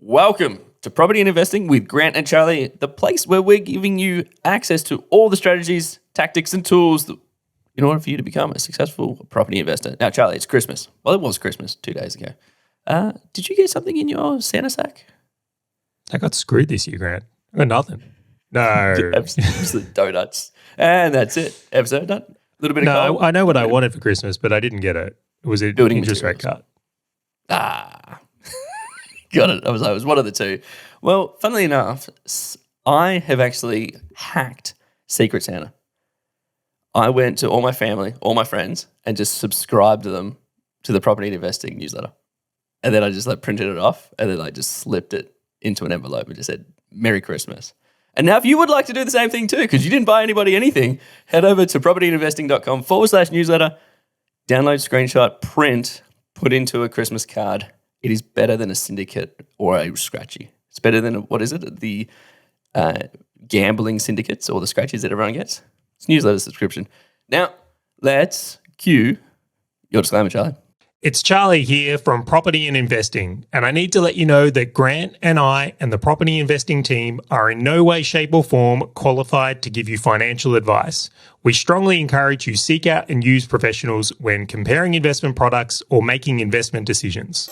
Welcome to Property and Investing with Grant and Charley, the place where we're giving you access to all the strategies, tactics, and tools in order for you to become a successful property investor. Now, Charley, it's Christmas. Well, it was Christmas 2 days ago. Did you get something in your Santa sack? I got screwed this year, Grant. I got nothing. No. Absolute donuts. And that's it. Episode done. A little bit of coal. I know what I wanted for Christmas, but I didn't get it. It was an Building interest rate materials. cut. Got it. I was one of the two. Well, funnily enough, I have actually hacked Secret Santa. I went to all my family, all my friends, and just subscribed to them to the Property and Investing newsletter. And then I just printed it off and then I just slipped it into an envelope and just said, Merry Christmas. And now if you would like to do the same thing too, because you didn't buy anybody anything, head over to propertyandinvesting.com/newsletter, download, screenshot, print, put into a Christmas card. It is better than a syndicate or a scratchy. It's better than, the gambling syndicates or the scratchies that everyone gets. It's a newsletter subscription. Now, let's cue your disclaimer, Charley. It's Charlie here from Property and Investing, and I need to let you know that Grant and I and the Property Investing team are in no way, shape or form qualified to give you financial advice. We strongly encourage you seek out and use professionals when comparing investment products or making investment decisions.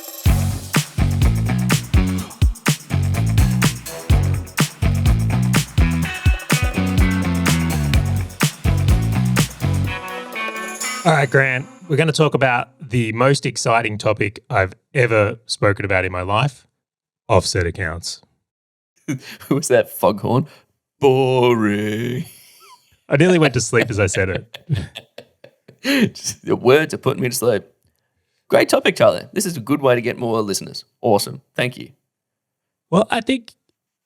All right, Grant, we're going to talk about the most exciting topic I've ever spoken about in my life, offset accounts. Who was that foghorn? Boring. I nearly went to sleep as I said it. Just the words are putting me to sleep. Great topic, Charlie. This is a good way to get more listeners. Awesome. Thank you. Well, I think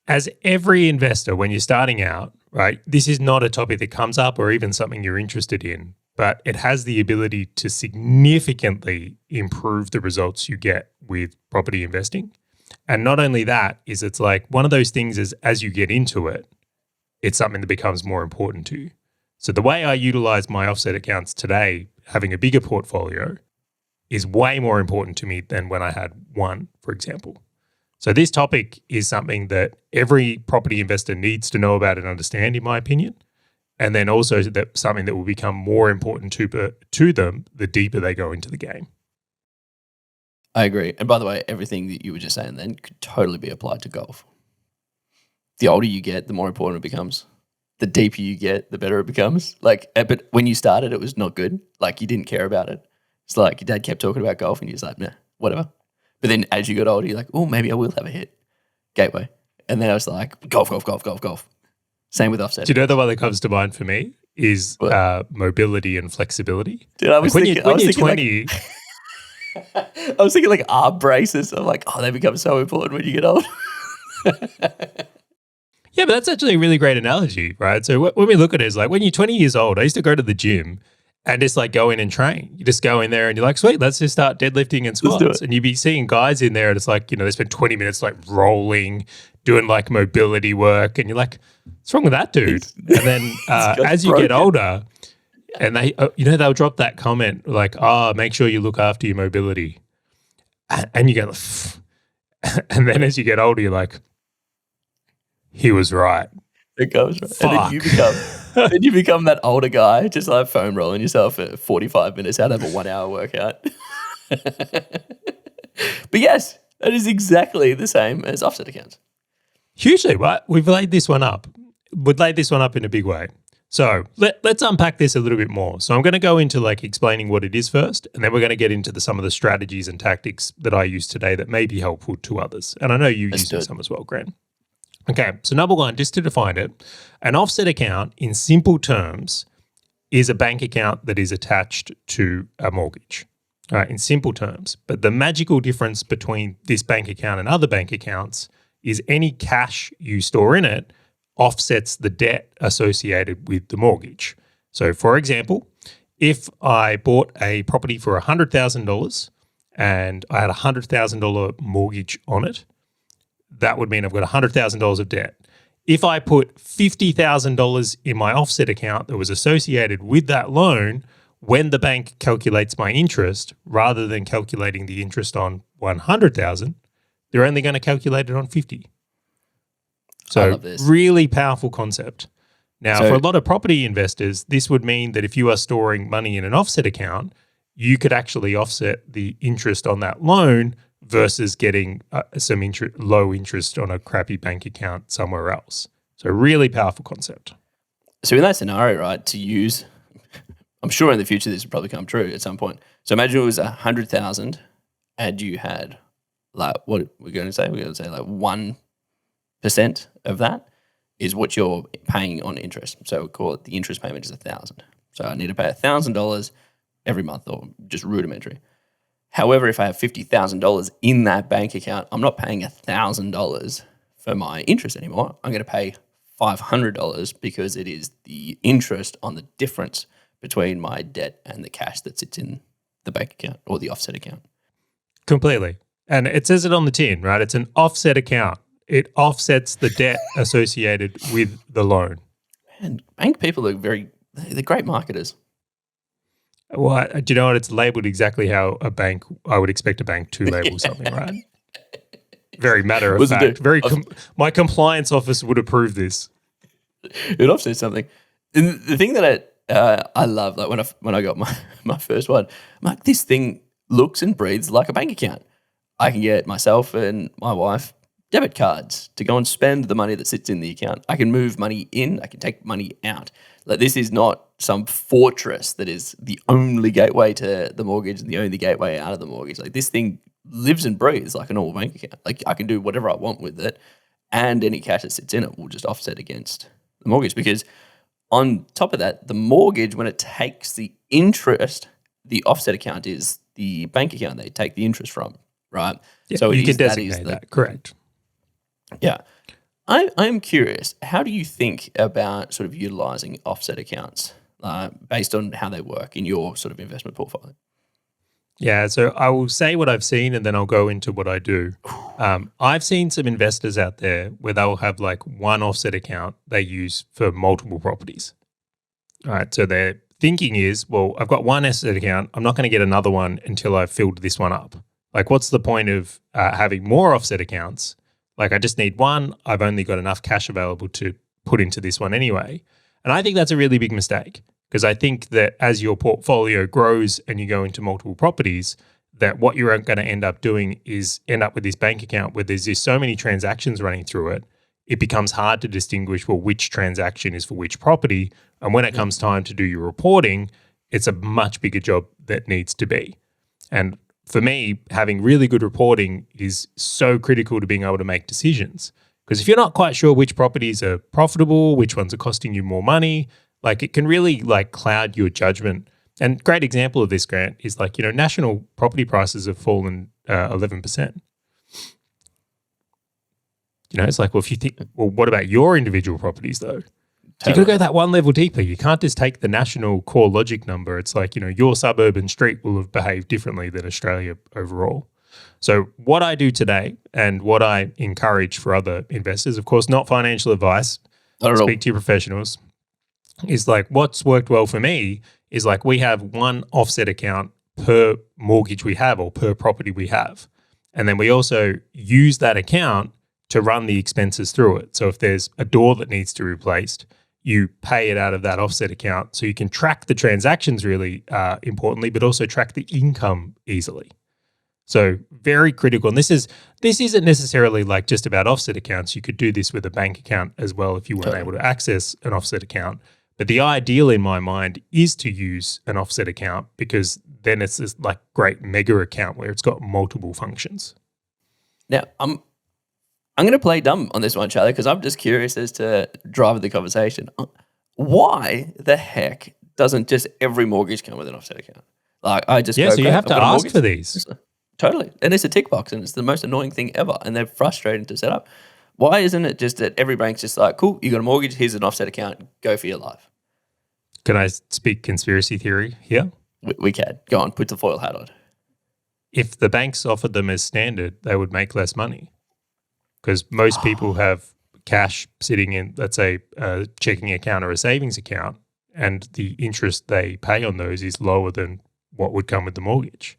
as every investor, when you're starting out, right, this is not a topic that comes up or even something you're interested in, but it has the ability to significantly improve the results you get with property investing. And not only that, it's like one of those things is as you get into it, it's something that becomes more important to you. So the way I utilize my offset accounts today, having a bigger portfolio, is way more important to me than when I had one, for example. So this topic is something that every property investor needs to know about and understand, in my opinion. And then also that something that will become more important to them the deeper they go into the game. I agree. And by the way, everything that you were just saying then could totally be applied to golf. The older you get, the more important it becomes. The deeper you get, the better it becomes. But when you started, it was not good. You didn't care about it. It's like your dad kept talking about golf and you're just like, nah, whatever. But then as you got older, you're like, oh, maybe I will have a hit. Gateway. And then I was like, golf. Same with offset. Do you know the one that comes to mind for me is mobility and flexibility? Dude, I was thinking, when you're 20... I was thinking arm braces. I'm like, oh, they become so important when you get old. Yeah, but that's actually a really great analogy, right? So when we look at it, it's like when you're 20 years old, I used to go to the gym and just go in and train. You just go in there and you're like, sweet, let's just start deadlifting and squats. And you'd be seeing guys in there and it's like, they spend 20 minutes rolling, doing mobility work. And you're like, what's wrong with that dude? And then as you get older and they, they'll drop that comment make sure you look after your mobility. And you go, and then as you get older, you're like, he was right. It goes right. Fuck. And then you become that older guy, just foam rolling yourself for 45 minutes out of a 1 hour workout. But yes, that is exactly the same as offset accounts. Hugely, right? We've laid this one up. We've laid this one up in a big way. So let's unpack this a little bit more. So I'm going to go into explaining what it is first, and then we're going to get into some of the strategies and tactics that I use today that may be helpful to others. And I know you use some as well, Grant. Okay, so number one, just to define it, an offset account in simple terms is a bank account that is attached to a mortgage, all right, in simple terms. But the magical difference between this bank account and other bank accounts is any cash you store in it offsets the debt associated with the mortgage. So for example, if I bought a property for $100,000 and I had a $100,000 mortgage on it, that would mean I've got $100,000 of debt. If I put $50,000 in my offset account that was associated with that loan, when the bank calculates my interest, rather than calculating the interest on $100,000, they're only going to calculate it on 50. I So love this. really powerful concept. Now, So- for a lot of property investors, this would mean that if you are storing money in an offset account, you could actually offset the interest on that loan versus getting some low interest on a crappy bank account somewhere else. So really powerful concept. So in that scenario, right, to use, I'm sure in the future this will probably come true at some point. So imagine it was 100,000 and you had like, what we're going to say? We're going to say like 1% of that is what you're paying on interest. So we call it the interest payment is 1,000. So I need to pay $1,000 every month, or just rudimentary. However, if I have $50,000 in that bank account, I'm not paying $1,000 for my interest anymore. I'm going to pay $500 because it is the interest on the difference between my debt and the cash that sits in the bank account or the offset account. Completely. And it says it on the tin, right? It's an offset account. It offsets the debt associated with the loan. And bank people are they're great marketers. Well, do you know what? It's labeled exactly how I would expect a bank to label something, right? Very matter of What's it fact. do? My compliance office would approve this. It offsets something. And the thing that I love, like when I got my first one, I'm like, this thing looks and breathes like a bank account. I can get myself and my wife debit cards to go and spend the money that sits in the account. I can move money in. I can take money out. Like, this is not some fortress that is the only gateway to the mortgage and the only gateway out of the mortgage. Like, this thing lives and breathes like a normal bank account. Like, I can do whatever I want with it, and any cash that sits in it will just offset against the mortgage. Because on top of that, the mortgage, when it takes the interest, the offset account is the bank account they take the interest from, right? Yeah, so you can designate that, correct. Yeah. I'm curious, how do you think about sort of utilizing offset accounts based on how they work in your sort of investment portfolio? Yeah, so I will say what I've seen and then I'll go into what I do. I've seen some investors out there where they'll have like one offset account they use for multiple properties. All right, so their thinking is, well, I've got one offset account. I'm not going to get another one until I've filled this one up. Like, what's the point of having more offset accounts? Like, I just need one. I've only got enough cash available to put into this one anyway. And I think that's a really big mistake, because I think that as your portfolio grows and you go into multiple properties, that what you're going to end up doing is end up with this bank account where there's just so many transactions running through it, it becomes hard to distinguish, well, which transaction is for which property. And when it comes time to do your reporting, it's a much bigger job that needs to be. And for me, having really good reporting is so critical to being able to make decisions. Because if you're not quite sure which properties are profitable, which ones are costing you more money, like, it can really like cloud your judgment. And great example of this, Grant, is like, national property prices have fallen 11%. It's like, well, if you think, well, what about your individual properties though? So you got to go that one level deeper. You can't just take the national core logic number. It's like, your suburban street will have behaved differently than Australia overall. So what I do today and what I encourage for other investors, of course, not financial advice, speak to your professionals, is like, what's worked well for me is like, we have one offset account per mortgage we have or per property we have. And then we also use that account to run the expenses through it. So if there's a door that needs to be replaced, you pay it out of that offset account, so you can track the transactions really importantly, but also track the income easily. So very critical. And this isn't necessarily like just about offset accounts. You could do this with a bank account as well if you weren't able to access an offset account. But the ideal in my mind is to use an offset account, because then it's this like great mega account where it's got multiple functions. Now, I'm going to play dumb on this one, Charlie, because I'm just curious as to drive the conversation. Why the heck doesn't just every mortgage come with an offset account? Like, I just so you have to ask for these. Totally. And it's a tick box, and it's the most annoying thing ever, and they're frustrating to set up. Why isn't it just that every bank's just like, cool, you got a mortgage, here's an offset account, go for your life? Can I speak conspiracy theory here? We can. Go on, put the foil hat on. If the banks offered them as standard, they would make less money. Because most people have cash sitting in, let's say, a checking account or a savings account, and the interest they pay on those is lower than what would come with the mortgage.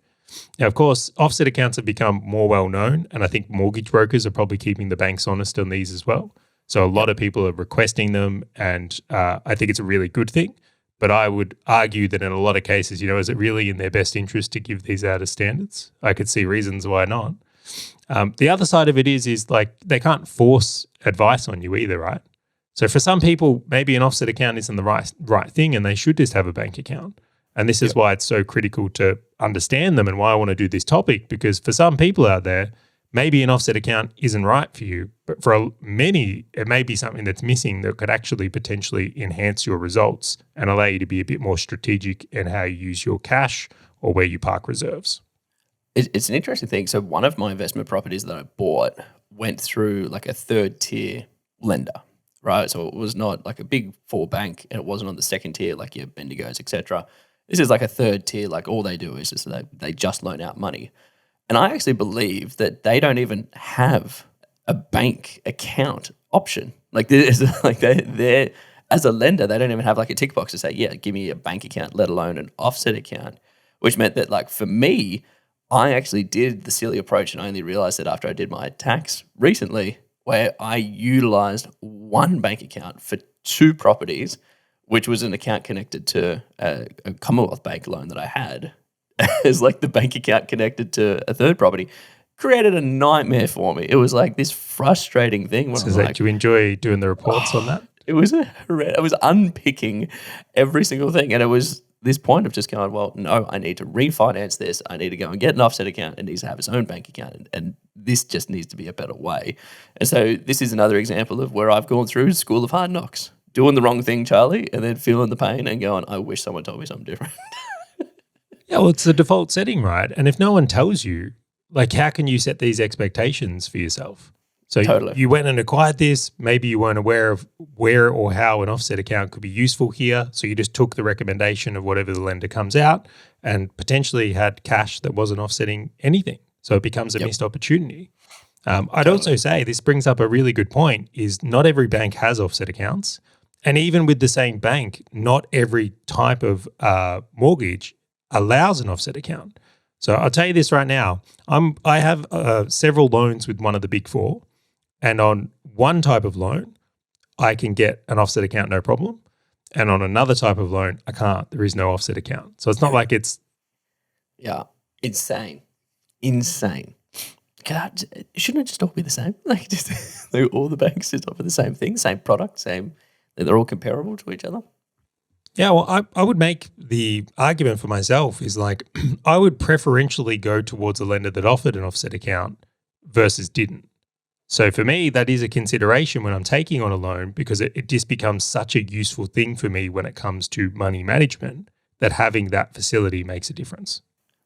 Now, of course, offset accounts have become more well known, and I think mortgage brokers are probably keeping the banks honest on these as well. So a lot of people are requesting them, and I think it's a really good thing. But I would argue that in a lot of cases, is it really in their best interest to give these out as standards? I could see reasons why not. The other side of it is like they can't force advice on you either, right? So for some people, maybe an offset account isn't the right thing, and they should just have a bank account. And this is why it's so critical to understand them, and why I want to do this topic, because for some people out there, maybe an offset account isn't right for you, but for many, it may be something that's missing that could actually potentially enhance your results and allow you to be a bit more strategic in how you use your cash or where you park reserves. It's an interesting thing. So one of my investment properties that I bought went through like a third tier lender, right? So it was not like a big four bank, and it wasn't on the second tier like your Bendigos, etc. This is like a third tier, like all they do is just they just loan out money. And I actually believe that they don't even have a bank account option. Like there's like they're as a lender, they don't even have like a tick box to say, yeah, give me a bank account, let alone an offset account, which meant that like for me, I actually did the silly approach, and I only realized it after I did my tax recently, where I utilized one bank account for two properties, which was an account connected to a Commonwealth Bank loan that I had as like the bank account connected to a third property. Created a nightmare for me. It was like this frustrating thing. So do you enjoy doing the reports on that? It was I was unpicking every single thing, and it was this point of just going, well, no, I need to refinance this. I need to go and get an offset account. It needs to have its own bank account, and this just needs to be a better way. And so this is another example of where I've gone through School of Hard Knocks, doing the wrong thing, Charlie, and then feeling the pain and going, I wish someone told me something different. Yeah, well, it's the default setting, right? And if no one tells you, like, how can you set these expectations for yourself? So Totally. you went and acquired this. Maybe you weren't aware of where or how an offset account could be useful here. So you just took the recommendation of whatever the lender comes out and potentially had cash that wasn't offsetting anything. So it becomes a missed opportunity. I'd also say this brings up a really good point, is not every bank has offset accounts. And even with the same bank, not every type of mortgage allows an offset account. So I'll tell you this right now. I have several loans with one of the big four. And on one type of loan, I can get an offset account, no problem. And on another type of loan, I can't. There is no offset account. So it's not like it's... Yeah, insane. God, shouldn't it just all be the same? Like, just like all the banks just offer the same thing, same product, they're all comparable to each other. Yeah, well, I would make the argument for myself is like, I would preferentially go towards a lender that offered an offset account versus didn't. So for me, that is a consideration when I'm taking on a loan, because it just becomes such a useful thing for me when it comes to money management, that having that facility makes a difference.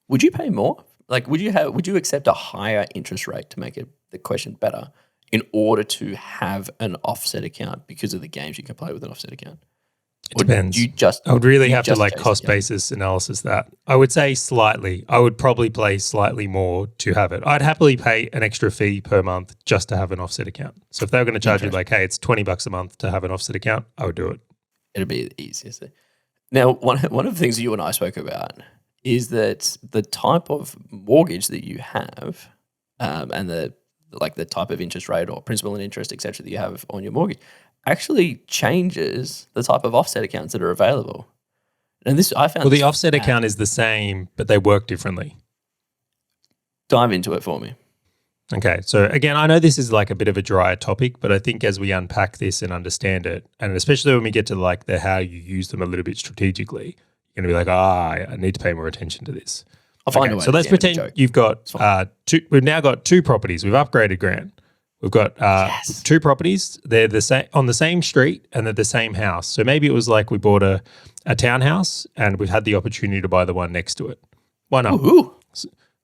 Would you pay more? Like, would you accept a higher interest rate to make the question better in order to have an offset account because of the games you can play with an offset account? It depends. I would really have to like cost basis analysis that. I would say slightly. I would probably pay slightly more to have it. I'd happily pay an extra fee per month just to have an offset account. So if they were going to charge you like, hey, it's $20 a month to have an offset account, I would do it. It'd be the easiest. Now, one of the things you and I spoke about is that the type of mortgage that you have and the type of interest rate or principal and interest, et cetera, that you have on your mortgage actually changes the type of offset accounts that are available. And this I found. Well, the offset account is the same, but they work differently. Dive into it for me. Okay. So again, I know this is like a bit of a drier topic, but I think as we unpack this and understand it, and especially when we get to like the how you use them a little bit strategically, you're going to be like, I need to pay more attention to this. I'll find a way. So let's pretend you've got two. We've now got two properties. We've upgraded Grant. We've got two properties. They're the same on the same street, and they're the same house. So maybe it was like we bought a townhouse, and we've had the opportunity to buy the one next to it. Why not? Ooh.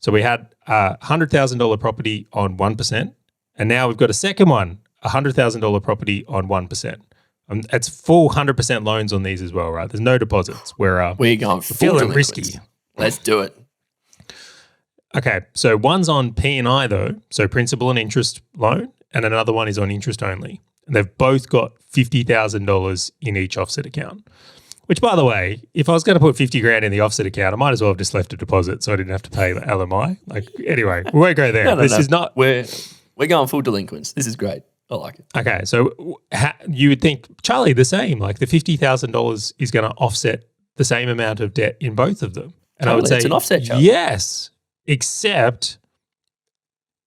So we had a $100,000 property on 1%, and now we've got a second one, a $100,000 property on 1%. It's full 100% loans on these as well, right? There's no deposits. We're going feeling risky. Let's do it. Okay, so one's on P&I though, so principal and interest loan, and another one is on interest only. And they've both got $50,000 in each offset account. Which, by the way, if I was going to put 50 grand in the offset account, I might as well have just left a deposit so I didn't have to pay the LMI. Like, anyway, we won't go there. No, This is not. We're going full delinquents. This is great. I like it. Okay, so you would think, Charlie, the same. Like the $50,000 is going to offset the same amount of debt in both of them. And I would say, it's an offset, Charlie. Yes, except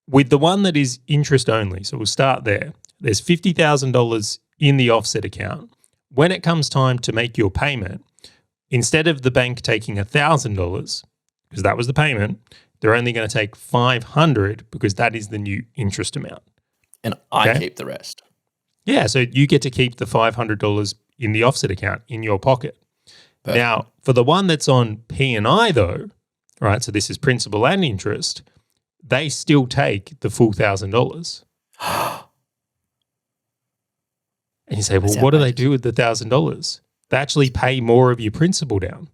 with the one that is interest only. So we'll start there. There's $50,000 in the offset account. When it comes time to make your payment, instead of the bank taking $1,000, because that was the payment, they're only going to take $500 because that is the new interest amount. And I keep the rest. Yeah, so you get to keep the $500 in the offset account in your pocket. Perfect. Now, for the one that's on P&I though, right, so this is principal and interest, they still take the full $1,000. And you say, well, what do they do with the $1,000? They actually pay more of your principal down.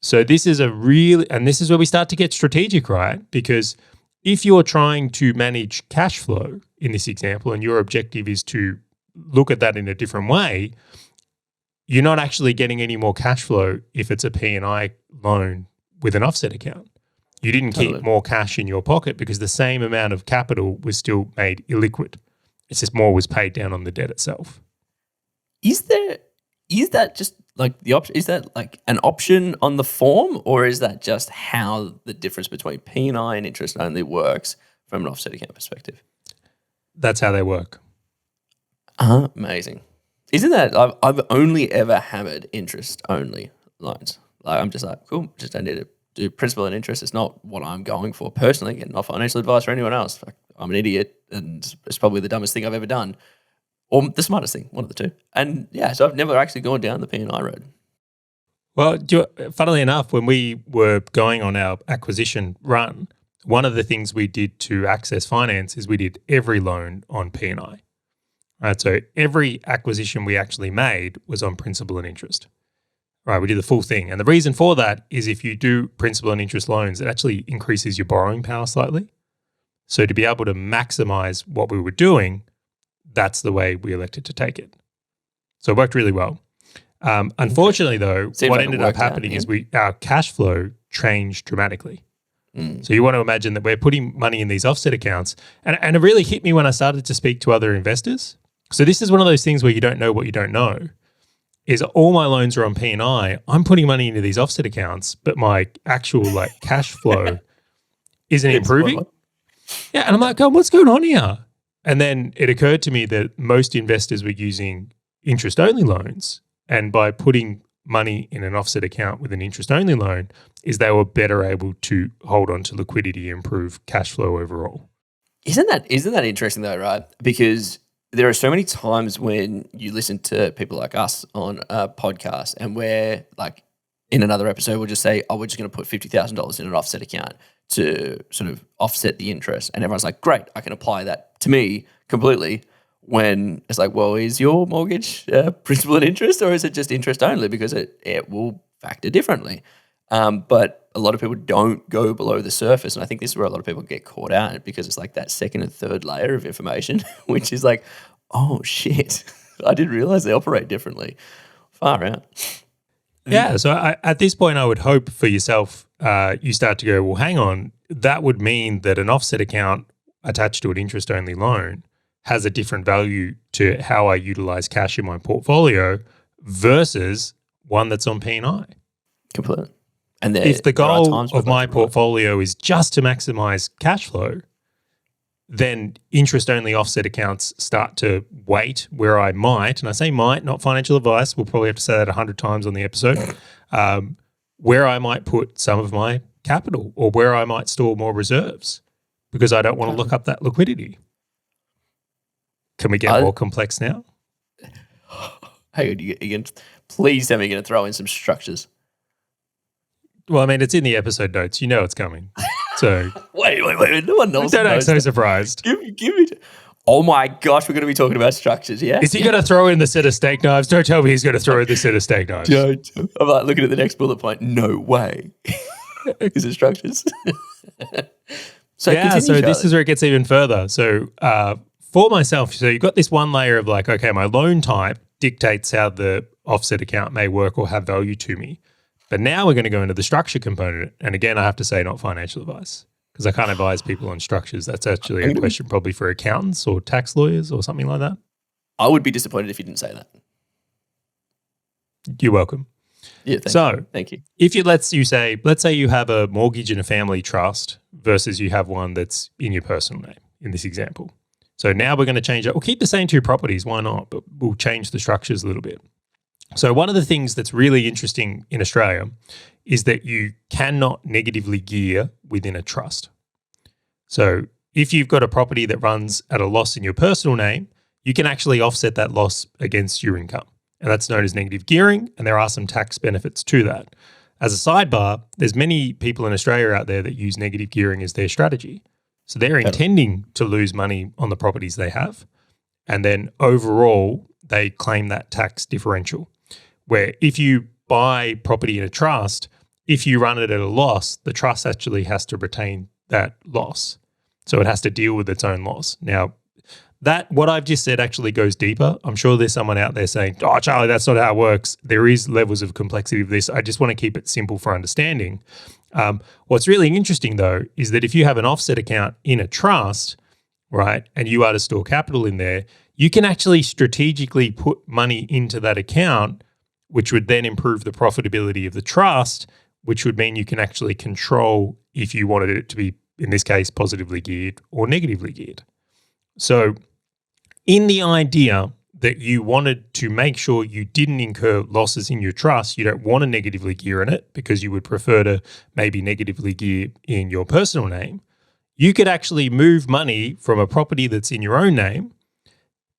So this is and this is where we start to get strategic, right? Because if you're trying to manage cash flow in this example, and your objective is to look at that in a different way, you're not actually getting any more cash flow if it's a P&I loan with an offset account. You didn't keep more cash in your pocket because the same amount of capital was still made illiquid. It's just more was paid down on the debt itself. Is that just like the option? Is that like an option on the form, or is that just how the difference between P&I and interest only works from an offset account perspective? That's how they work. Amazing. Isn't that I've only ever hammered interest only loans. Like I'm just like, cool, just don't need to do principal and interest. It's not what I'm going for personally, and not financial advice for anyone else. Like, I'm an idiot, and it's probably the dumbest thing I've ever done, or the smartest thing, one of the two. And yeah, so I've never actually gone down the P&I road. Well, funnily enough, when we were going on our acquisition run, one of the things we did to access finance is we did every loan on P&I. Right, so every acquisition we actually made was on principal and interest. Right, we did the full thing. And the reason for that is if you do principal and interest loans, it actually increases your borrowing power slightly. So to be able to maximize what we were doing, that's the way we elected to take it. So it worked really well. Unfortunately, though, what ended up happening is our cash flow changed dramatically. So you want to imagine that we're putting money in these offset accounts. And it really hit me when I started to speak to other investors. So this is one of those things where you don't know what you don't know. Is all my loans are on P&I. I'm putting money into these offset accounts, but my actual like cash flow isn't improving. Yeah, and I'm like, oh, what's going on here? And then it occurred to me that most investors were using interest-only loans, and by putting money in an offset account with an interest-only loan, is they were better able to hold on to liquidity and improve cash flow overall. Isn't that interesting though, right? Because there are so many times when you listen to people like us on a podcast, and we're like in another episode, we'll just say, oh, we're just going to put $50,000 in an offset account to sort of offset the interest. And everyone's like, great, I can apply that to me completely. When it's like, well, is your mortgage principal and interest, or is it just interest only? Because it will factor differently. But a lot of people don't go below the surface. And I think this is where a lot of people get caught out, because it's like that second and third layer of information, which is like, oh, shit, I didn't realize they operate differently. Far out. Yeah, so at this point, I would hope for yourself, you start to go, well, hang on, that would mean that an offset account attached to an interest-only loan has a different value to how I utilize cash in my portfolio versus one that's on P&I. Completely. And if the goal of my portfolio is just to maximize cash flow, then interest-only offset accounts start to weight where I might, and I say might, not financial advice, we'll probably have to say that 100 times on the episode, where I might put some of my capital or where I might store more reserves because I don't want to look up that liquidity. Can we get more complex now? Hey, please tell me you're going to throw in some structures. Well, I mean, it's in the episode notes. You know it's coming. So wait. No one knows. Don't act so surprised. Give me. Oh my gosh, we're going to be talking about structures, yeah? Is he going to throw in the set of steak knives? Don't tell me he's going to throw in the set of steak knives. Don't. I'm like looking at the next bullet point. No way. Is it structures? So this is where it gets even further. So for myself, so you've got this one layer of like, okay, my loan type dictates how the offset account may work or have value to me. But now we're going to go into the structure component. And again, I have to say not financial advice because I can't advise people on structures. That's actually a question probably for accountants or tax lawyers or something like that. I would be disappointed if you didn't say that. You're welcome. Yeah, thank you. If let's say you have a mortgage in a family trust versus you have one that's in your personal name in this example. So now we're going to change it. We'll keep the same two properties, why not? But we'll change the structures a little bit. So one of the things that's really interesting in Australia is that you cannot negatively gear within a trust. So if you've got a property that runs at a loss in your personal name, you can actually offset that loss against your income. And that's known as negative gearing, and there are some tax benefits to that. As a sidebar, there's many people in Australia out there that use negative gearing as their strategy. So they're intending to lose money on the properties they have, and then overall, they claim that tax differential. Where if you buy property in a trust, if you run it at a loss, the trust actually has to retain that loss. So it has to deal with its own loss. Now, what I've just said actually goes deeper. I'm sure there's someone out there saying, oh, Charlie, that's not how it works. There is levels of complexity of this. I just want to keep it simple for understanding. What's really interesting, though, is that if you have an offset account in a trust, right, and you are to store capital in there, you can actually strategically put money into that account, which would then improve the profitability of the trust, which would mean you can actually control if you wanted it to be, in this case, positively geared or negatively geared. So in the idea that you wanted to make sure you didn't incur losses in your trust, you don't want to negatively gear in it because you would prefer to maybe negatively gear in your personal name, you could actually move money from a property that's in your own name,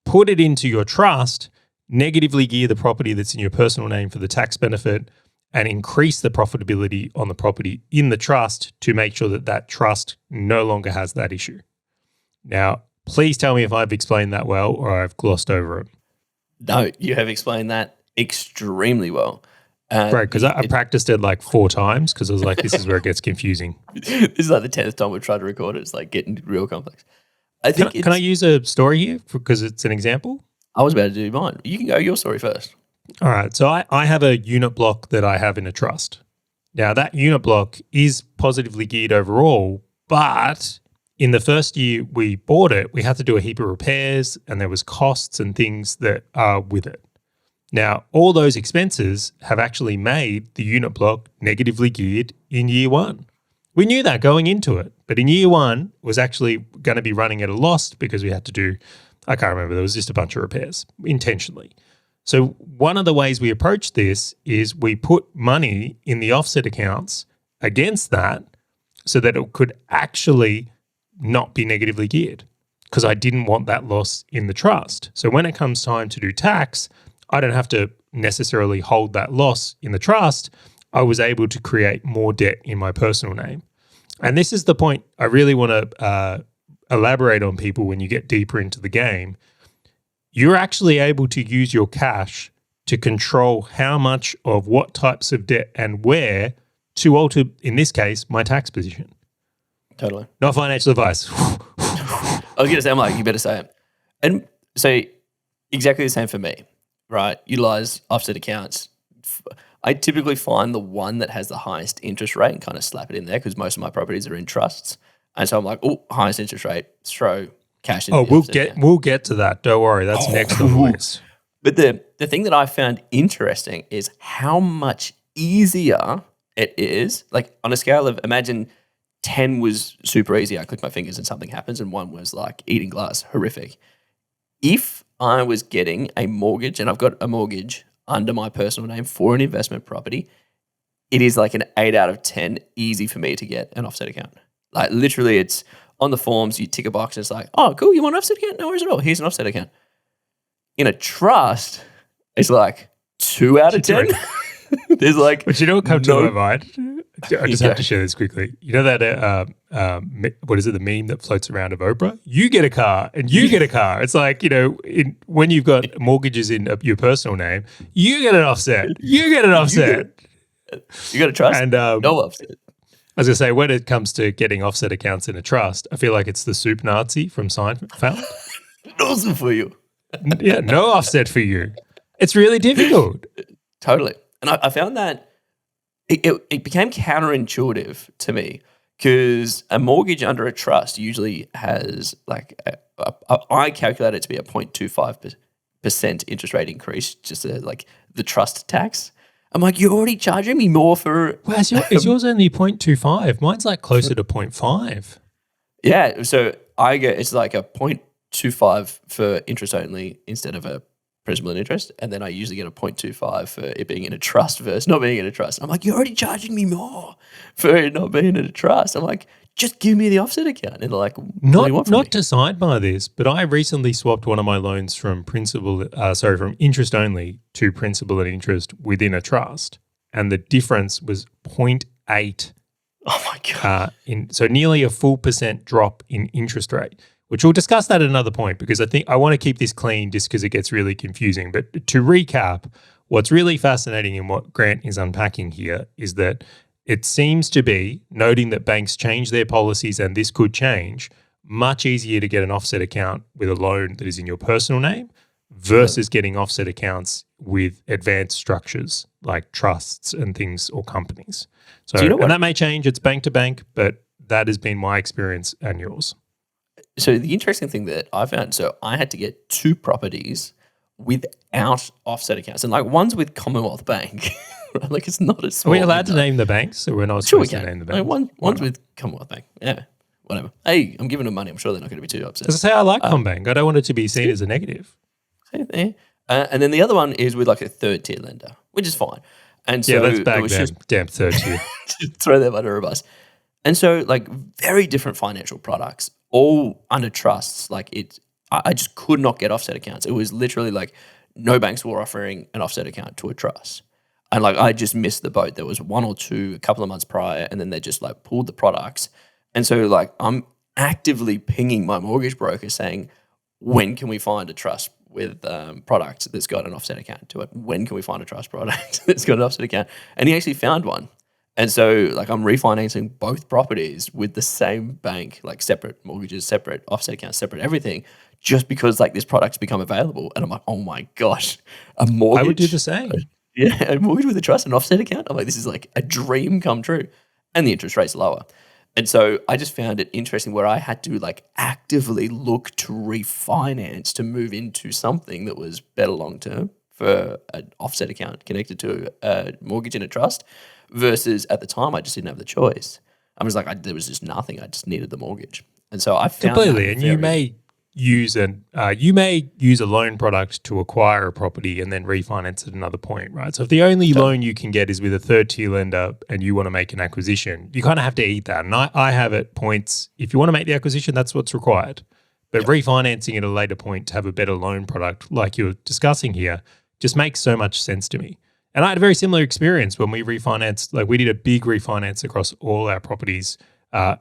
put it into your trust, negatively gear the property that's in your personal name for the tax benefit, and increase the profitability on the property in the trust to make sure that that trust no longer has that issue. Now, please tell me if I've explained that well or I've glossed over it. No, you have explained that extremely well. Great, because I practiced it like 4 times because I was like, this is where it gets confusing. This is like the 10th time we've tried to record it. It's like getting real complex. I think can I use a story here because it's an example? I was about to do mine. You can go your story first. All right. So I have a unit block that I have in a trust. Now, that unit block is positively geared overall, but in the first year we bought it, we had to do a heap of repairs and there was costs and things that are with it. Now, all those expenses have actually made the unit block negatively geared in year 1. We knew that going into it, but in year 1 was actually going to be running at a loss because we had to do, I can't remember, there was just a bunch of repairs intentionally. So one of the ways we approached this is we put money in the offset accounts against that so that it could actually not be negatively geared because I didn't want that loss in the trust. So when it comes time to do tax, I don't have to necessarily hold that loss in the trust. I was able to create more debt in my personal name. And this is the point I really want to elaborate on people when you get deeper into the game. You're actually able to use your cash to control how much of what types of debt and where to alter, in this case, my tax position. Totally. Not financial advice. I was going to say, I'm like, you better say it. And so exactly the same for me, right? Utilize offset accounts. I typically find the one that has the highest interest rate and kind of slap it in there because most of my properties are in trusts. And so I'm like, oh, highest interest rate, throw cash in. Oh, we'll get to that. Don't worry. That's next on the list. But the thing that I found interesting is how much easier it is. Like on a scale of, imagine 10 was super easy. I click my fingers and something happens, and 1 was like eating glass, horrific. If I was getting a mortgage, and I've got a mortgage under my personal name for an investment property, it is like an 8 out of 10 easy for me to get an offset account. Like literally it's on the forms, you tick a box and it's like, oh, cool, you want an offset account? No worries at all. Here's an offset account. In a trust, it's like 2 out of 10. There's like, but you know what comes to my mind? I just have to share this quickly. You know that what is it? The meme that floats around of Oprah. You get a car, and you get a car. It's like when you've got mortgages in your personal name, you get an offset. You get an offset. You got a trust, and no offset. I was gonna say, when it comes to getting offset accounts in a trust, I feel like it's the soup Nazi from Seinfeld. Awesome for you. Yeah, no offset for you. It's really difficult. Totally. And I found that it became counterintuitive to me because a mortgage under a trust usually has like I calculate it to be a 0.25% interest rate increase, just like the trust tax. I'm like, you're already charging me more for. Well, is yours only 0.25? Mine's like closer to 0.5. Yeah, so I get it's like a 0.25 for interest only instead of a principal and interest, and then I usually get a 0.25 for it being in a trust versus not being in a trust. I'm like, you're already charging me more for it not being in a trust. I'm like, just give me the offset account. And they're like, what do you want from me? Not to side by this, but I recently swapped one of my loans from from interest only to principal and interest within a trust, and the difference was 0.8. Oh my god! So nearly a full % drop in interest rate, which we'll discuss that at another point because I think I want to keep this clean just because it gets really confusing. But to recap, what's really fascinating in what Grant is unpacking here is that it seems to be, noting that banks change their policies and this could change, much easier to get an offset account with a loan that is in your personal name versus getting offset accounts with advanced structures like trusts and things or companies. So, and that may change. It's bank to bank, but that has been my experience and yours. So the interesting thing that I found, so I had to get 2 properties without offset accounts, and like one's with Commonwealth Bank. Right? Like it's not as small. Are we allowed to name the banks? So we're not supposed to name the banks. Like one's with Commonwealth Bank. Yeah, whatever. Hey, I'm giving them money. I'm sure they're not going to be too upset. As I say, I like Combank. I don't want it to be seen as a negative. And then the other one is with like a third tier lender, which is fine. And so let's bag them. Damn third tier. Just throw them under a bus. And so like very different financial products, all under trusts. Like I just could not get offset accounts. It was literally like no banks were offering an offset account to a trust. And like I just missed the boat. There was 1 or 2 a couple of months prior, and then they just like pulled the products. And so like I'm actively pinging my mortgage broker saying, when can we find a trust with product that's got an offset account to it? When can we find a trust product that's got an offset account? And he actually found one. And so like I'm refinancing both properties with the same bank, like separate mortgages, separate offset accounts, separate everything, just because like this product's become available. And I'm like, oh my gosh, a mortgage. I would do the same. Yeah, a mortgage with a trust and offset account. I'm like, this is like a dream come true. And the interest rate's lower. And so I just found it interesting where I had to like actively look to refinance to move into something that was better long term for an offset account connected to a mortgage in a trust versus at the time I just didn't have the choice. I was like, there was just nothing. I just needed the mortgage. And so I found completely. And you may use a loan product to acquire a property and then refinance at another point, right? So if the only loan you can get is with a third tier lender and you want to make an acquisition, you kind of have to eat that. And I have at points, if you want to make the acquisition, that's what's required. But refinancing at a later point to have a better loan product like you're discussing here just makes so much sense to me. And I had a very similar experience when we refinanced, like we did a big refinance across all our properties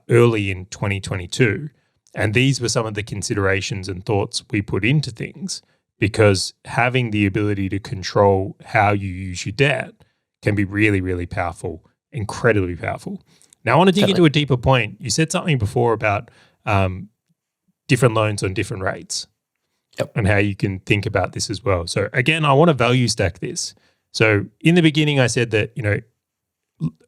early in 2022. And these were some of the considerations and thoughts we put into things because having the ability to control how you use your debt can be really, really powerful, incredibly powerful. Now, I want to dig into a deeper point. You said something before about different loans on different rates and how you can think about this as well. So again, I want to value stack this. So in the beginning, I said that,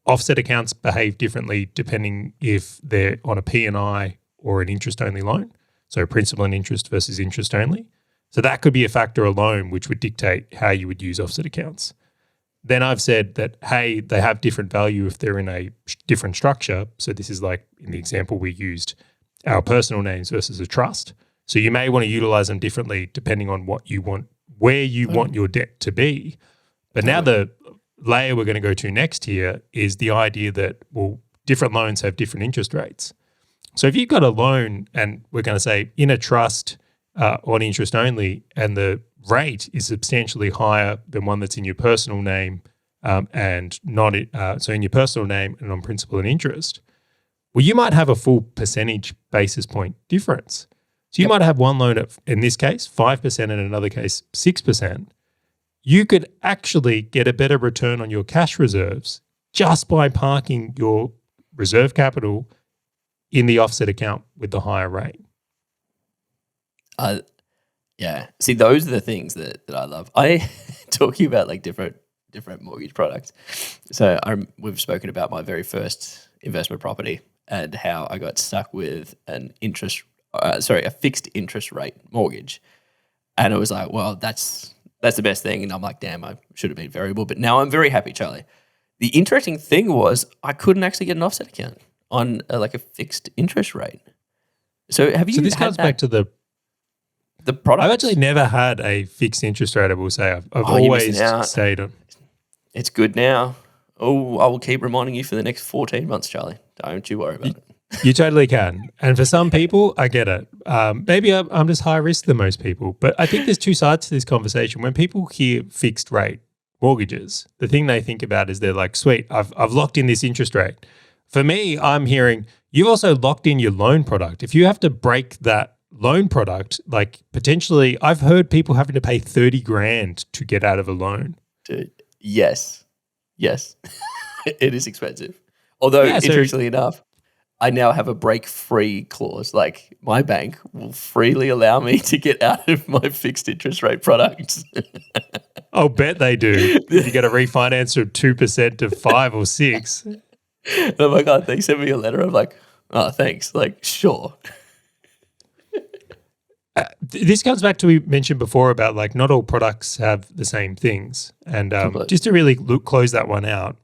offset accounts behave differently depending if they're on a P&I or an interest-only loan, so principal and interest versus interest-only. So that could be a factor alone which would dictate how you would use offset accounts. Then I've said that, hey, they have different value if they're in a different structure. So this is like in the example we used, our personal names versus a trust. So you may want to utilize them differently depending on what you want, where you want your debt to be. But now the layer we're going to go to next here is the idea that, well, different loans have different interest rates. So if you've got a loan and we're going to say in a trust on interest only and the rate is substantially higher than one that's in your personal name and not so in your personal name and on principal and interest, well, you might have a full percentage basis point difference. So you might have one loan at, in this case, 5% and in another case, 6%. You could actually get a better return on your cash reserves just by parking your reserve capital in the offset account with the higher rate. Yeah. See, those are the things that I love. I talking about like different mortgage products. So we've spoken about my very first investment property and how I got stuck with a fixed interest rate mortgage, and it was like, well, that's the best thing. And I'm like, damn, I should have been variable, but now I'm very happy, Charlie. The interesting thing was I couldn't actually get an offset account on like a fixed interest rate. So have you? So this had comes that, back to the product. I've actually never had a fixed interest rate. I will say I've You're missing always out. stayed on. It's good now. Oh, I will keep reminding you for the next 14 months, Charlie. Don't you worry about it. You totally can. And for some people, I get it. Maybe I'm just higher risk than most people. But I think there's two sides to this conversation. When people hear fixed rate mortgages, the thing they think about is they're like, sweet, I've locked in this interest rate. For me, I'm hearing you've also locked in your loan product. If you have to break that loan product, like potentially, I've heard people having to pay 30 grand to get out of a loan. Dude, yes. It is expensive. Although, interestingly enough, I now have a break-free clause. Like my bank will freely allow me to get out of my fixed interest rate products. I'll bet they do. You get a refinance from 2% to 5 or 6. And I'm like, oh, they sent me a letter. I'm like, oh, thanks. Like, sure. This comes back to we mentioned before about like not all products have the same things. And just to really close that one out,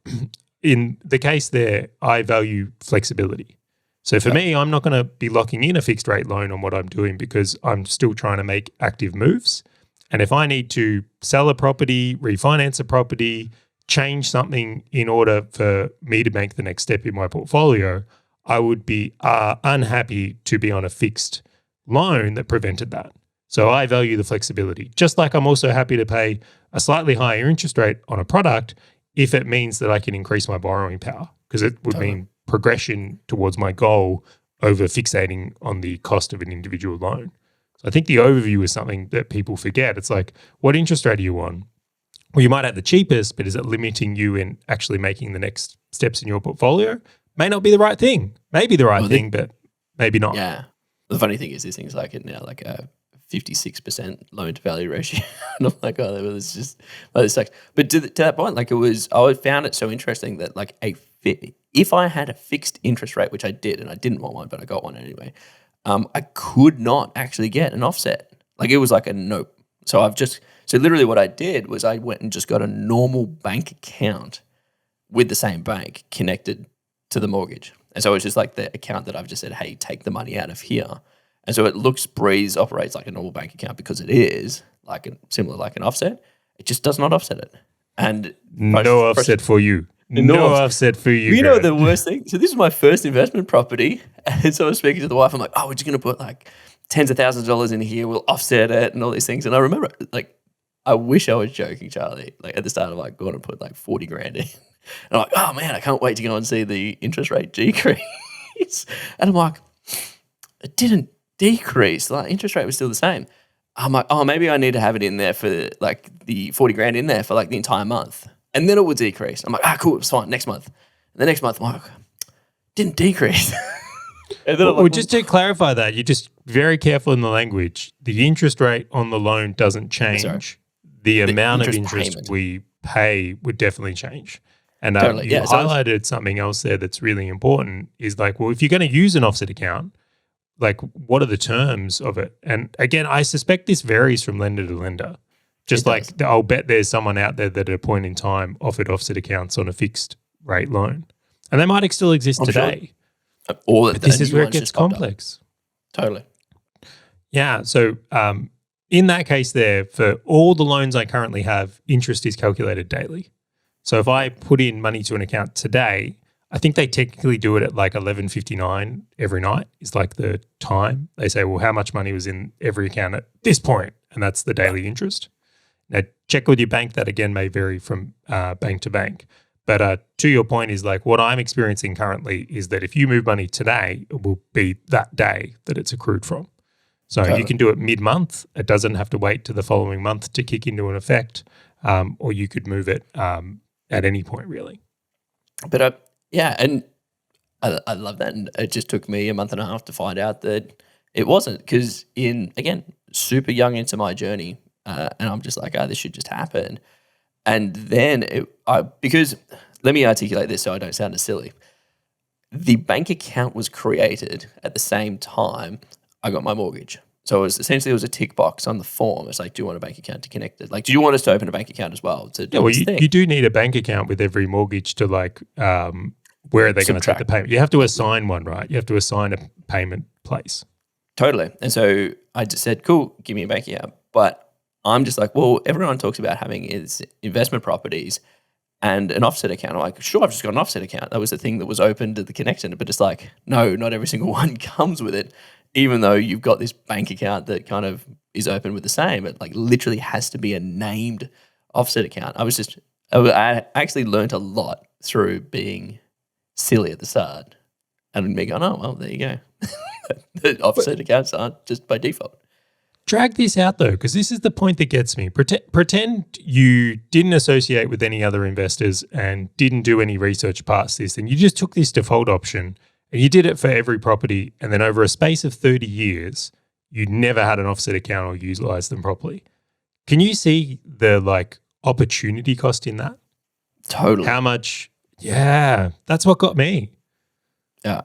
in the case there, I value flexibility. So for me, I'm not going to be locking in a fixed rate loan on what I'm doing because I'm still trying to make active moves. And if I need to sell a property, refinance a property, change something in order for me to make the next step in my portfolio, I would be unhappy to be on a fixed loan that prevented that. So I value the flexibility. Just like I'm also happy to pay a slightly higher interest rate on a product if it means that I can increase my borrowing power, because it would mean progression towards my goal over fixating on the cost of an individual loan. So I think the overview is something that people forget. It's like, what interest rate are you on? Well, you might have the cheapest, but is it limiting you in actually making the next steps in your portfolio? May not be the right thing. Maybe the right thing, but maybe not. Yeah. The funny thing is, this thing's like now like a 56% loan to value ratio. And I'm like, oh, this just, this sucks. But to that point, like I found it so interesting that like if I had a fixed interest rate, which I did, and I didn't want one, but I got one anyway, I could not actually get an offset. Like it was like a nope. So literally what I did was I went and just got a normal bank account with the same bank connected to the mortgage. And so it's just like the account that I've just said, hey, take the money out of here. And so it operates like a normal bank account because it is similar like an offset. It just does not offset it. And no offset for you. No offset for you. You know the worst thing? So this is my first investment property. And so I was speaking to the wife. I'm like, oh, we're just going to put like tens of thousands of dollars in here. We'll offset it and all these things. And I remember like, I wish I was joking, Charlie. Like at the start, I'm like, going to put like 40 grand in. And I'm like, oh man, I can't wait to go and see the interest rate decrease. And I'm like, it didn't decrease. Like interest rate was still the same. I'm like, oh, maybe I need to have it in there for like the 40 grand in there for like the entire month. And then it would decrease. I'm like, cool, it's fine, next month. And the next month, I'm like, didn't decrease. And then well, just to clarify that, you're just very careful in the language. The interest rate on the loan doesn't change. The amount of interest payment we pay would definitely change. And totally. you highlighted something else there that's really important is like, well, if you're going to use an offset account, like what are the terms of it? And again, I suspect this varies from lender to lender. Just like I'll bet there's someone out there that at a point in time offered offset accounts on a fixed rate loan. And they might still exist today. Sure. But this is where it gets complex. Totally. Yeah. So in that case there, for all the loans I currently have, interest is calculated daily. So if I put in money to an account today, I think they technically do it at like 11:59 every night is like the time. They say, well, how much money was in every account at this point? And that's the daily interest. Now, check with your bank. That, again, may vary from bank to bank. But to your point is like what I'm experiencing currently is that if you move money today, it will be that day that it's accrued from. So you can do it mid-month. It doesn't have to wait to the following month to kick into an effect, or you could move it at any point, really. But yeah, and I love that. And it just took me a month and a half to find out that It wasn't because again, super young into my journey, and I'm just like, oh, this should just happen. And then because let me articulate this so I don't sound as silly. The bank account was created at the same time I got my mortgage. So it was a tick box on the form. It's like, do you want a bank account to connect it? Like, do you want us to open a bank account as well to do this thing? You do need a bank account with every mortgage to like, where are they going to take the payment? You have to assign one, right? You have to assign a payment place. Totally. And so I just said, cool, give me a bank account. But I'm just like, well, everyone talks about having is investment properties and an offset account. I'm like, sure, I've just got an offset account. That was the thing that was open to the connection. But it's like, no, not every single one comes with it, even though you've got this bank account that kind of is open with the same. It like literally has to be a named offset account. I actually learned a lot through being silly at the start and me going, oh, well, there you go. The offset accounts aren't just by default. Drag this out though, because this is the point that gets me. Pretend you didn't associate with any other investors and didn't do any research past this, and you just took this default option and you did it for every property, and then over a space of 30 years, you never had an offset account or utilized them properly. Can you see the like opportunity cost in that? Totally. How much? Yeah, that's what got me. Yeah.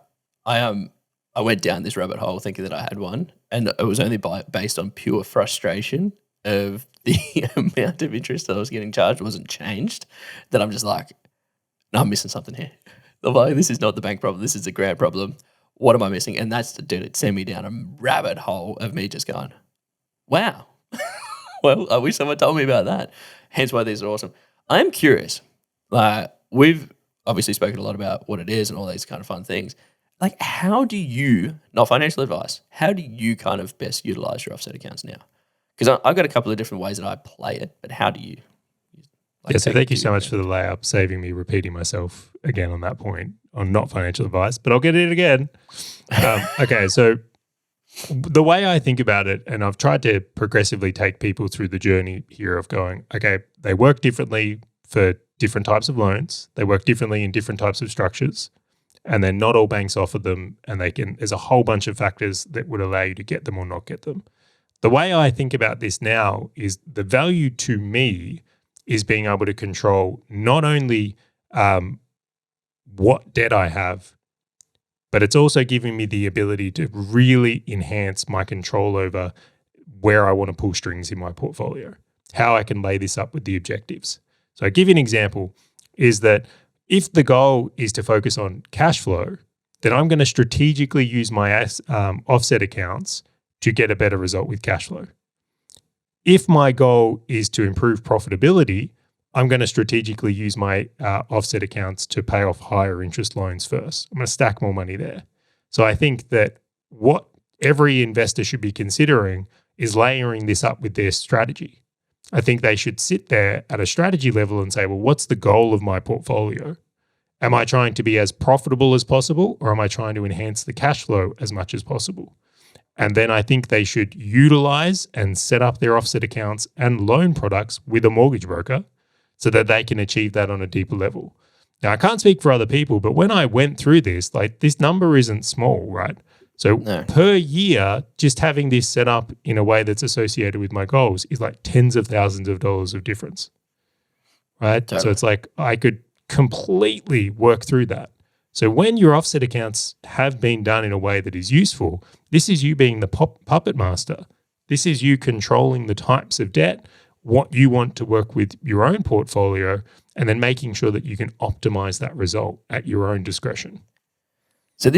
I went down this rabbit hole thinking that I had one, and it was only based on pure frustration of the amount of interest that I was getting charged wasn't changed, that I'm just like, no, I'm missing something here. I'm like, this is not the bank problem. This is the grant problem. What am I missing? And that's, dude, it sent me down a rabbit hole of me just going, wow. Well, I wish someone told me about that. Hence why these are awesome. I'm curious. We've obviously spoken a lot about what it is and all these kind of fun things. Like, how do you, not financial advice, how do you kind of best utilize your offset accounts now? Because I've got a couple of different ways that I play it, but how do you? So thank you so much for the layup, saving me repeating myself again on that point on not financial advice, but I'll get it again. Okay, so the way I think about it, and I've tried to progressively take people through the journey here of going, okay, they work differently for different types of loans. They work differently in different types of structures. And then not all banks offer them, and there's a whole bunch of factors that would allow you to get them or not get them. The way I think about this now is the value to me is being able to control not only what debt I have, but it's also giving me the ability to really enhance my control over where I want to pull strings in my portfolio, how I can lay this up with the objectives. So I'll give you an example is that if the goal is to focus on cash flow, then I'm going to strategically use my offset accounts to get a better result with cash flow. If my goal is to improve profitability, I'm going to strategically use my offset accounts to pay off higher interest loans first. I'm going to stack more money there. So I think that what every investor should be considering is layering this up with their strategy. I think they should sit there at a strategy level and say, well, what's the goal of my portfolio? Am I trying to be as profitable as possible, or am I trying to enhance the cash flow as much as possible? And then I think they should utilize and set up their offset accounts and loan products with a mortgage broker so that they can achieve that on a deeper level. Now, I can't speak for other people, but when I went through this, like this number isn't small, right? So per year, just having this set up in a way that's associated with my goals is like tens of thousands of dollars of difference, right? Totally. So it's like I could completely work through that. So when your offset accounts have been done in a way that is useful, this is you being the puppet master. This is you controlling the types of debt, what you want to work with your own portfolio, and then making sure that you can optimize that result at your own discretion. So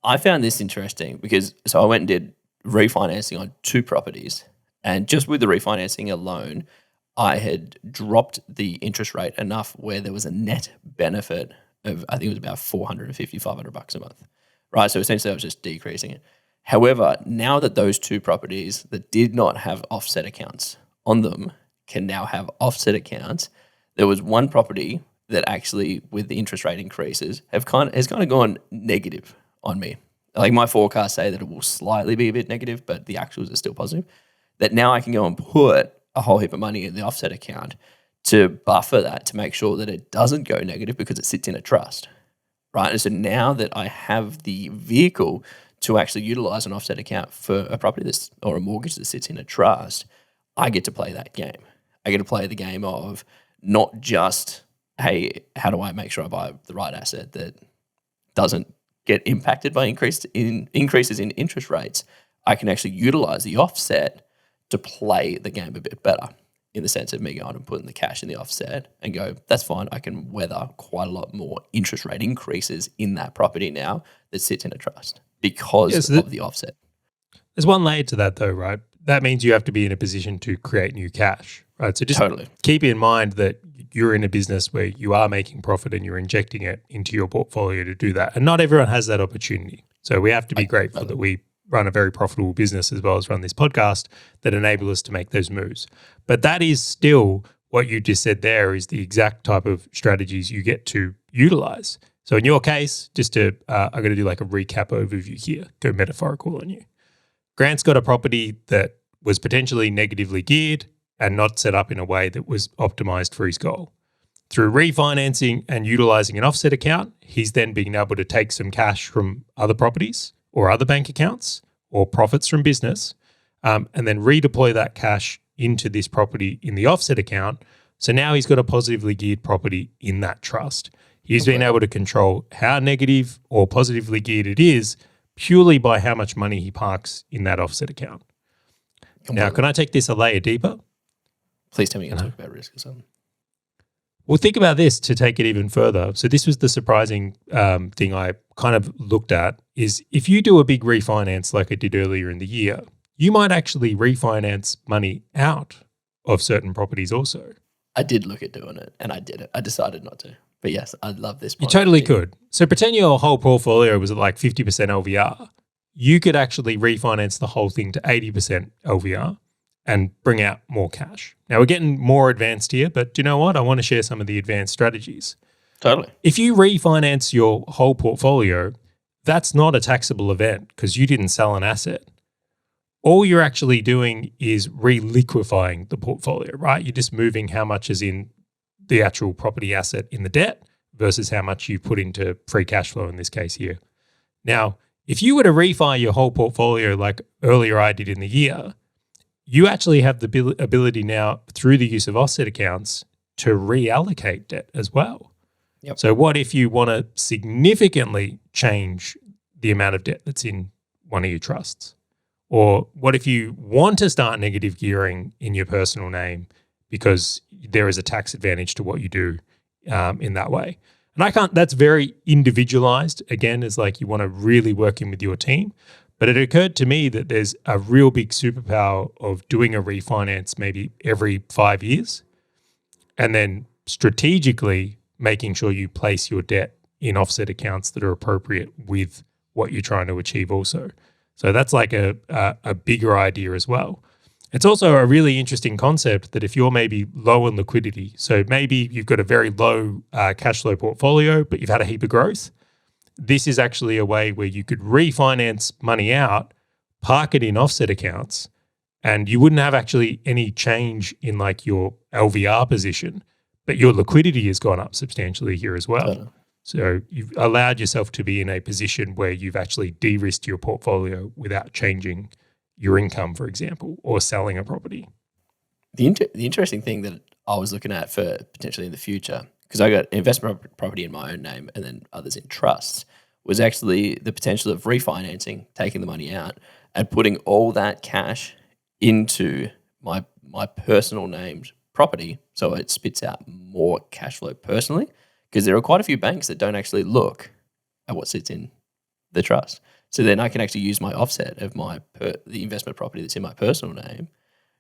I found this interesting because I went and did refinancing on 2 properties, and just with the refinancing alone, I had dropped the interest rate enough where there was a net benefit of, I think it was about $450, $500 a month, right? So essentially I was just decreasing it. However, now that those 2 properties that did not have offset accounts on them can now have offset accounts, there was one property that actually, with the interest rate increases, has kind of gone negative on me. Like my forecasts say that it will slightly be a bit negative, but the actuals are still positive. That now I can go and put a whole heap of money in the offset account to buffer that, to make sure that it doesn't go negative because it sits in a trust, right? And so now that I have the vehicle to actually utilize an offset account for a property or a mortgage that sits in a trust, I get to play that game. I get to play the game of not just, hey, how do I make sure I buy the right asset that doesn't get impacted by increases in interest rates. I can actually utilize the offset to play the game a bit better, in the sense of me going and putting the cash in the offset and go, that's fine, I can weather quite a lot more interest rate increases in that property now that sits in a trust because of the offset. There's one layer to that though, right? That means you have to be in a position to create new cash, right? So just keep in mind that you're in a business where you are making profit and you're injecting it into your portfolio to do that. And not everyone has that opportunity. So we have to be grateful that we run a very profitable business as well as run this podcast that enable us to make those moves. But that is still what you just said there is the exact type of strategies you get to utilize. So in your case, just to, I'm going to do like a recap overview here, go metaphorical on you. Grant's got a property that was potentially negatively geared and not set up in a way that was optimized for his goal. Through refinancing and utilizing an offset account, he's then being able to take some cash from other properties or other bank accounts or profits from business, and then redeploy that cash into this property in the offset account. So now he's got a positively geared property in that trust. He's been able to control how negative or positively geared it is purely by how much money he parks in that offset account. Now, can I take this a layer deeper? Please tell me you're going to talk about risk or something. Well, think about this to take it even further. So this was the surprising thing I kind of looked at is if you do a big refinance like I did earlier in the year, you might actually refinance money out of certain properties also. I did look at doing it and I did it. I decided not to. But yes, I love this. You totally could. So pretend your whole portfolio was at like 50% LVR. You could actually refinance the whole thing to 80% LVR and bring out more cash. Now, we're getting more advanced here, but do you know what? I want to share some of the advanced strategies. Totally. If you refinance your whole portfolio, that's not a taxable event because you didn't sell an asset. All you're actually doing is reliquifying the portfolio, right? You're just moving how much is in the actual property asset in the debt versus how much you put into free cash flow in this case here. Now, if you were to refi your whole portfolio like earlier I did in the year, you actually have the ability now through the use of offset accounts to reallocate debt as well. Yep. So what if you want to significantly change the amount of debt that's in one of your trusts? Or what if you want to start negative gearing in your personal name because there is a tax advantage to what you do in that way? And that's very individualized. Again, it's like you want to really work in with your team. But it occurred to me that there's a real big superpower of doing a refinance maybe every 5 years and then strategically making sure you place your debt in offset accounts that are appropriate with what you're trying to achieve also. So that's like a bigger idea as well. It's also a really interesting concept that if you're maybe low in liquidity, so maybe you've got a very low cash flow portfolio, but you've had a heap of growth, this is actually a way where you could refinance money out, park it in offset accounts, and you wouldn't have actually any change in like your LVR position, but your liquidity has gone up substantially here as well. Totally. So you've allowed yourself to be in a position where you've actually de-risked your portfolio without changing your income, for example, or selling a property. The interesting thing that I was looking at for potentially in the future, because I got investment property in my own name and then others in trusts, was actually the potential of refinancing, taking the money out and putting all that cash into my personal named property so it spits out more cash flow personally, because there are quite a few banks that don't actually look at what sits in the trust. So then I can actually use my offset of the investment property that's in my personal name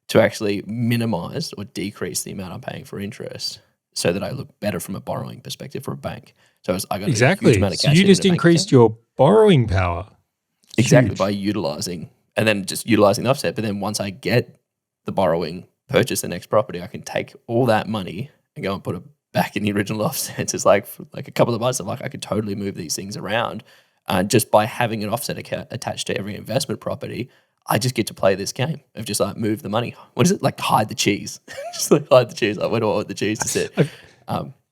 to actually minimize or decrease the amount I'm paying for interest so that I look better from a borrowing perspective for a bank. So I got a huge amount of cash. So you just increased your borrowing power. Exactly, by utilizing the offset. But then once I get the borrowing, purchase the next property, I can take all that money and go and put it back in the original offset. It's like a couple of months, I'm like, I could totally move these things around. Just by having an offset account attached to every investment property, I just get to play this game of just like move the money. What is it? Like hide the cheese. Just like hide the cheese. Like where do I want the cheese to sit?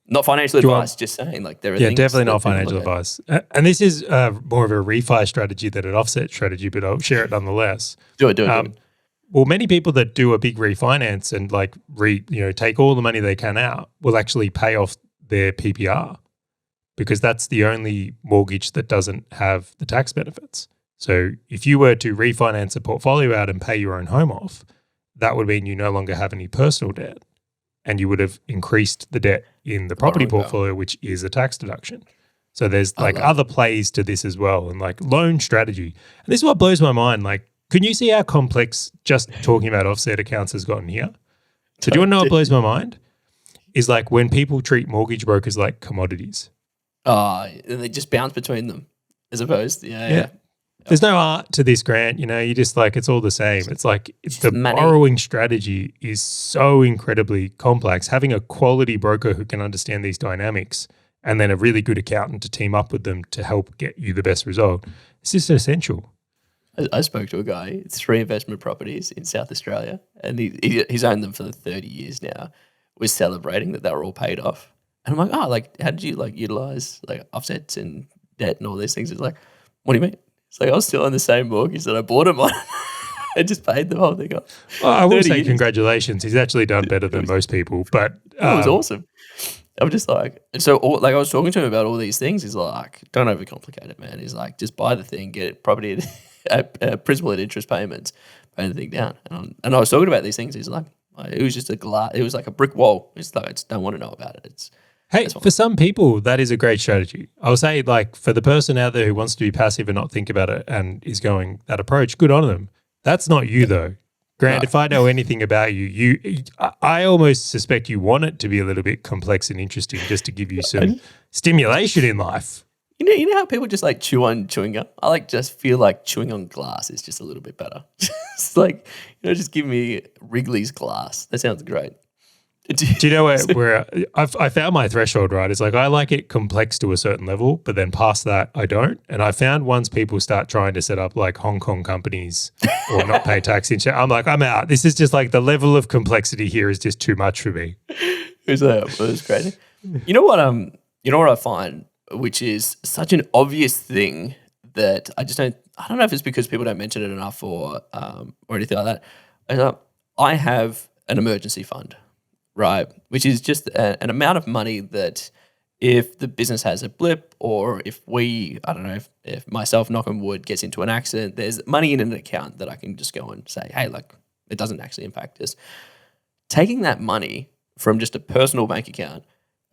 Not financial Do you want- advice, just saying like there are Yeah, things definitely that not people financial look at. advice. And this is more of a refi strategy than an offset strategy, but I'll share it nonetheless. Do it. Well, many people that do a big refinance and like take all the money they can out will actually pay off their PPR because that's the only mortgage that doesn't have the tax benefits. So if you were to refinance a portfolio out and pay your own home off, that would mean you no longer have any personal debt and you would have increased the debt in the property Borrowing power. portfolio, which is a tax deduction. So there's I like love other plays to this as well and like loan strategy. And this is what blows my mind. Like, can you see how complex just talking about offset accounts has gotten here? So do you want to know what blows my mind? Is like when people treat mortgage brokers like commodities. And they just bounce between them as opposed to, yeah. There's no art to this, Grant. You just like, it's all the same. It's like the money. borrowing strategy is so incredibly complex. Having a quality broker who can understand these dynamics and then a really good accountant to team up with them to help get you the best result, it's just essential. I spoke to a guy, 3 investment properties in South Australia, and he's owned them for 30 years now, was celebrating that they were all paid off. And I'm like, how did you like utilize like offsets and debt and all these things? It's like, what do you mean? It's like, I was still on the same mortgage that I bought them on. I just paid the whole thing off. Well, I will 30 say years. congratulations. He's actually done better than most people, but It was awesome. I'm just like, I was talking to him about all these things. He's like, don't overcomplicate it, man. He's like, just buy the thing, get it property at principal and interest payments, pay the thing down. And I was talking about these things. He's like, it was just it was like a brick wall. It's like, I just don't want to know about it. Hey, for some people, that is a great strategy. I'll say, like, for the person out there who wants to be passive and not think about it and is going that approach, good on them. That's not you, though. Grant, if I know anything about you, I almost suspect you want it to be a little bit complex and interesting just to give you some stimulation in life. You know how people just like chew on chewing gum? I like just feel like chewing on glass is just a little bit better. It's like, just give me Wrigley's glass. That sounds great. Do you know where I found my threshold, right? It's like I like it complex to a certain level, but then past that, I don't. And I found once people start trying to set up like Hong Kong companies or not pay tax in, I'm like, I'm out. This is just like the level of complexity here is just too much for me. It was crazy. You know what I find, which is such an obvious thing that I don't know if it's because people don't mention it enough or anything like that. I have an emergency fund. Right, which is just an amount of money that if the business has a blip or if if myself, knock on wood, gets into an accident, there's money in an account that I can just go and say, hey, like, it doesn't actually impact us. Taking that money from just a personal bank account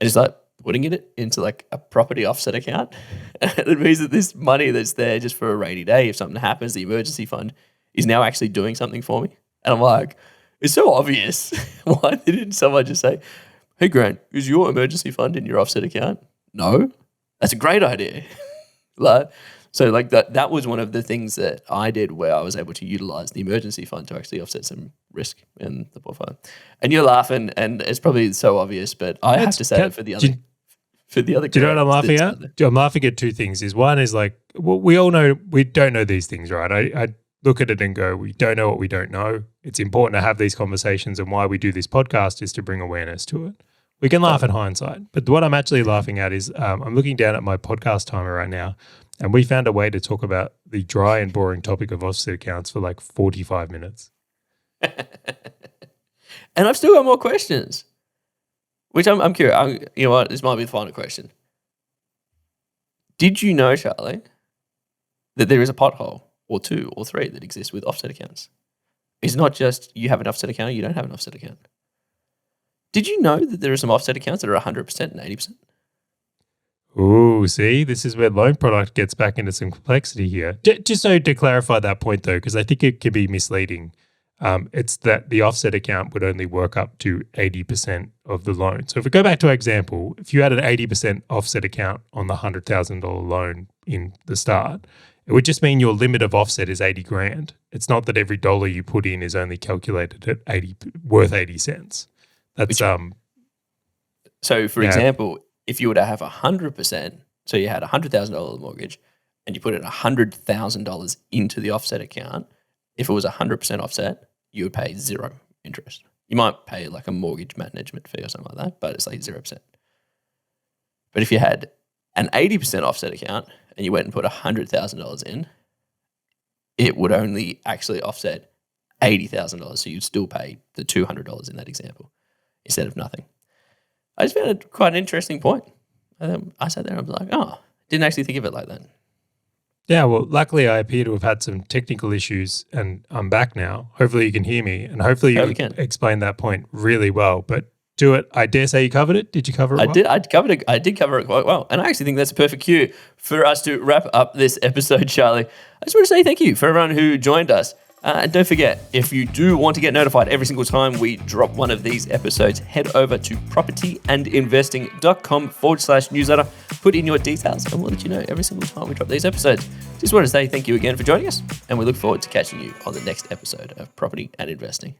and just like putting it into like a property offset account, it means that this money that's there just for a rainy day, if something happens, the emergency fund is now actually doing something for me. And I'm like, it's so obvious. Why didn't someone just say, hey, Grant, is your emergency fund in your offset account? No. That's a great idea. That was one of the things that I did where I was able to utilize the emergency fund to actually offset some risk in the portfolio. And you're laughing, and it's probably so obvious, but I have to say it for the other. Do you know what I'm laughing at? I'm laughing at 2 things. One is like, well, we all know we don't know these things, right? I look at it and go, we don't know what we don't know. It's important to have these conversations, and why we do this podcast is to bring awareness to it. We can laugh at hindsight, but what I'm actually laughing at is I'm looking down at my podcast timer right now, and we found a way to talk about the dry and boring topic of offset accounts for like 45 minutes. And I've still got more questions, which I'm curious. You know what? This might be the final question. Did you know, Charley, that there is a pothole or 2 or 3 that exist with offset accounts? It's not just you have an offset account or you don't have an offset account. Did you know that there are some offset accounts that are 100% and 80%? Ooh, see, this is where loan product gets back into some complexity here. Just so to clarify that point, though, because I think it can be misleading. It's that the offset account would only work up to 80% of the loan. So if we go back to our example, if you had an 80% offset account on the $100,000 loan in the start, it would just mean your limit of offset is 80 grand. It's not that every dollar you put in is only calculated at worth 80 cents. That's So for example, if you were to have 100%, so you had a $100,000 mortgage and you put in $100,000 into the offset account, if it was 100% offset, you would pay 0 interest. You might pay like a mortgage management fee or something like that, but it's like 0%. But if you had an 80% offset account and you went and put $100,000 in, it would only actually offset $80,000. So you'd still pay the $200 in that example instead of nothing. I just found it quite an interesting point. I sat there and I was like, oh, didn't actually think of it like that. Yeah, well, luckily I appear to have had some technical issues and I'm back now. Hopefully you can hear me and hopefully you explained that point really well. But do it. I dare say you covered it. Did you cover it well? I did cover it quite well. And I actually think that's a perfect cue for us to wrap up this episode, Charley. I just want to say thank you for everyone who joined us. And don't forget, if you do want to get notified every single time we drop one of these episodes, head over to propertyandinvesting.com/newsletter, put in your details, and we'll let you know every single time we drop these episodes. Just want to say thank you again for joining us, and we look forward to catching you on the next episode of Property and Investing.